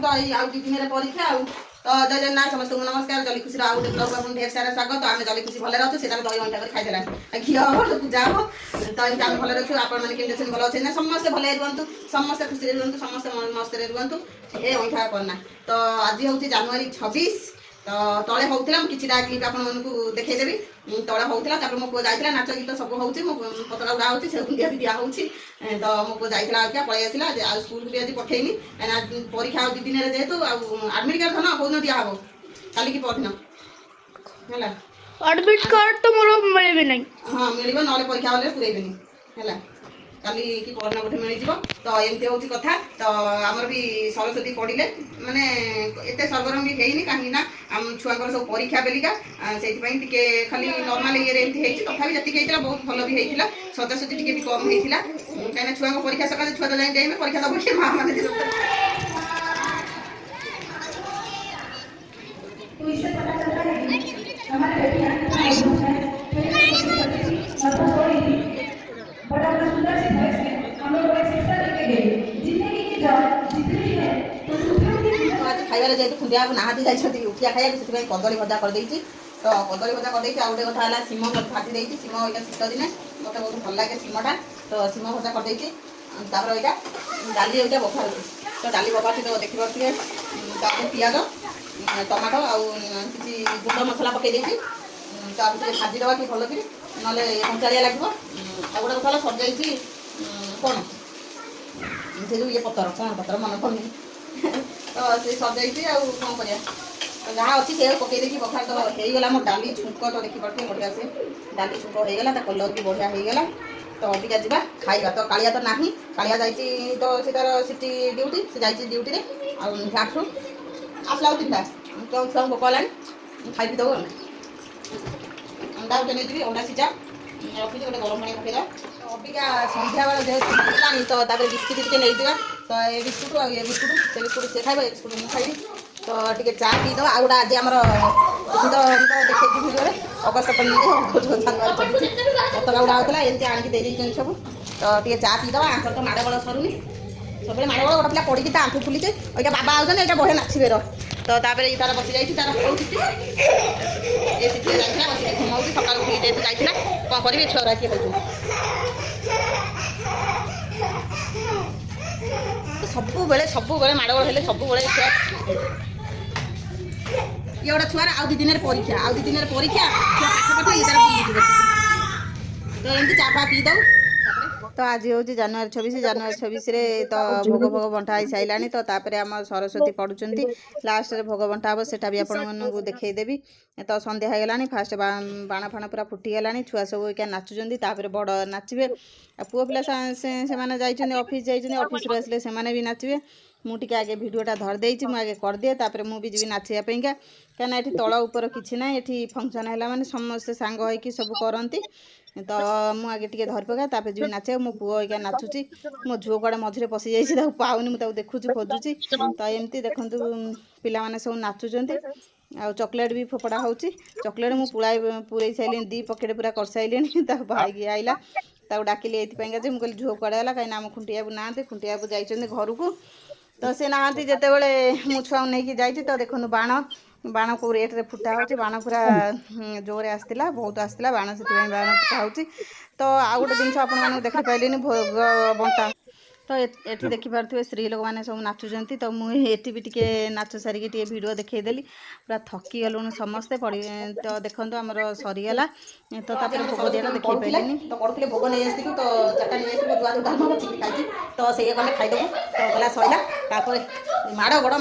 तो आउ 2 दिन परीक्षा आउ तो जय जगन्नाथ समस्त को नमस्कार। जली खुशी आउ गोटे ब्लॉग आपन ढेर सारा स्वागत। आम जली खुशी भले रहू से दही अंडा कर खाइदेला घी हम पूजा हम तो एमती आम भले रखु। आपण मैंने केमती भल अच्छे ना समस्त भले रुहतु समस्त खुशी रुहतु समस्त मस्त रुहतु ए अंठा करना। तो आज हूँ जनवरी 26 तो तले होता किसी क्लिप आप देखईदेवी तले होता मो पु जाइला नाच गीत सब हो पतका उड़ा हो से दिया हो तो मो पु जाइला क्या पलि आसला स्कूल भी आज पठेनी परीक्षा 2 दिन जेहेतु आडमिट कार्ड धन कौन दिया हम काली की पढ़न है एडमिट कार्ड तो मोर मिले नहीं। हाँ मिल ना परीक्षा वाले पुरेबनी है काली की पढ़ना बोधे मिल तो एमती हूँ कथा। तो आमर भी सरस्वती पढ़ले माने एत सरगरम भी है कहीं छुआ सब परीक्षा बेलिका से खाली नर्माल ये तथा जी बहुत भल भी होता सजासजी टी भी कम होता कहीं छुआ परीक्षा सकाशे छुआ तो जाए परीक्षा दब माँ मैंने खाइबार जेहतु खुंदिया नाहाती जाइए उठिया खाइबा से कदली भजा करदे तो कदली भजा करदे आउ गोटे कथा है सीम भाजी देती सीम यहाँ शीत दिन मत बहुत भल लगे सीमटा तो सीम भजा करदे यहाँ डाली यहाँ बफा तो डाली बफा तो देखिए पियाज टमाटो आउ कि गुंड मसला पकई देती तो आप भाजीदवा कि भल कि ना कंचाड़िया लगे आ गोटे कथा सर जाइए कौन से जो ये पतर कौन पतर मन पड़नी तो से सजाई आउ कौन कर जहाँ अच्छी से पकई देखिए बखार तो होगला मोर डाली छुंक तो देखी पार्थे बढ़िया से डाली छुंक होगला कलर भी बढ़िया होगला तो अबिका जा खाइबा तो कालिया तो नहीं कालिया जाइए तो से तार सिटी ड्यूटी से जाइए ड्यूटी में आठू आसला 3टा तो छुआ भोक है खाई दो अंडा गोटे नहीं अंडा सिझा रखी गोटे गरम पानी पकईदा अबिका संध्या बेला जेहतु तो बिस्कुट टे नहीं दिवा तो ये बिस्कुट आ ये बिस्कुट से बिस्कुट से खाइबा ये बिस्कुट मुझे खाइबी तो टे चा पीद आ गोटे आज आम देखी भिडियो अगस्त पतका उड़ा होता एमती आणिक दे सब तो टे चा पीद आंखर तो माड़ बड़ सरुनी सब माड़ बड़ गोटे पिला पड़ी आंखु फुलीचे अगर बाबा आउन यहाँ बढ़िया नाचबे तो तापर तार बसी जाइए तार ये सीटी जाइए बस घुमाऊँ सकाल उठी जेहतु जाइए कौन करेंगे छुआ किए हो सब माड़गोड़ हेले सब छुआ ये गोटे छुआर आउ 2 दिन परीक्षा आउ 2 दिन परीक्षा छुआ पाठ पाठ तो एमती चापा पी दो। तो आज हूँ जनवरी 26 रे तो भोग भोग बंटा हो सारे तो तापर आम सरस्वती पढ़ुंट लास्ट भोग बंटा हम सेटा भी आपको देखईदेवी तो सन्ध्या हो गलानी फास्ट बाण फाण पूरा फुटीगला छुआ सब क्या नाचुंट तापर बड़ नाचे पुओ पिला से ऑफिस जाइए ऑफिस आसले से भी नाचे मुझे आगे भिडियोटा धरदे मुझे करदिए तापर मुझे जी नाचापी क्या ये तल उपर कि ना ये फंक्शन है माने समस्ते सांग होइकी सब करती तो मुझे टे धरी पकाए तापर जी नाचे मो पुओ क्या नाचुची मो झुओ कड़े मझे पशि जाइए पाऊनी मुझे देखुची खोजुची तो एमती देखूँ पिला माने सब नाचुंट आ चॉकलेट भी फोपड़ा हो चॉकलेट मुझे पूरे सारे 2 पकेट पूरा कर सारे भाई आइला डाकिली ये मुझे झुओ कड़े है कहीं आम खुंटिया ना खुंटिया जाइए घर को तो से नहांती जितेबले मु छुआ नहीं जाइए तो देखो बाण को रेट रे फुटा हो बाण पूरा जोरे आसला बहुत आसला बाण से बाण फुटा हो तो आउ गोटे जिन आप देखी पारे भोग बंटा तो ये देखिपे स्त्री लोक मैंने सब नाचुंट तो मुझे भी टे नाच सारिकी टे भिडियो देखईदेली पूरा थकी गलुण समस्ते पड़ी तो देखो आमर सरीगला तो भोग दिया देखी पारे तो पढ़ुले भोग नहीं आसती तो 4टा नहीं जुआ जो डालमा खाई तो से गले खाईदेव तो गला सरला माड़ गड़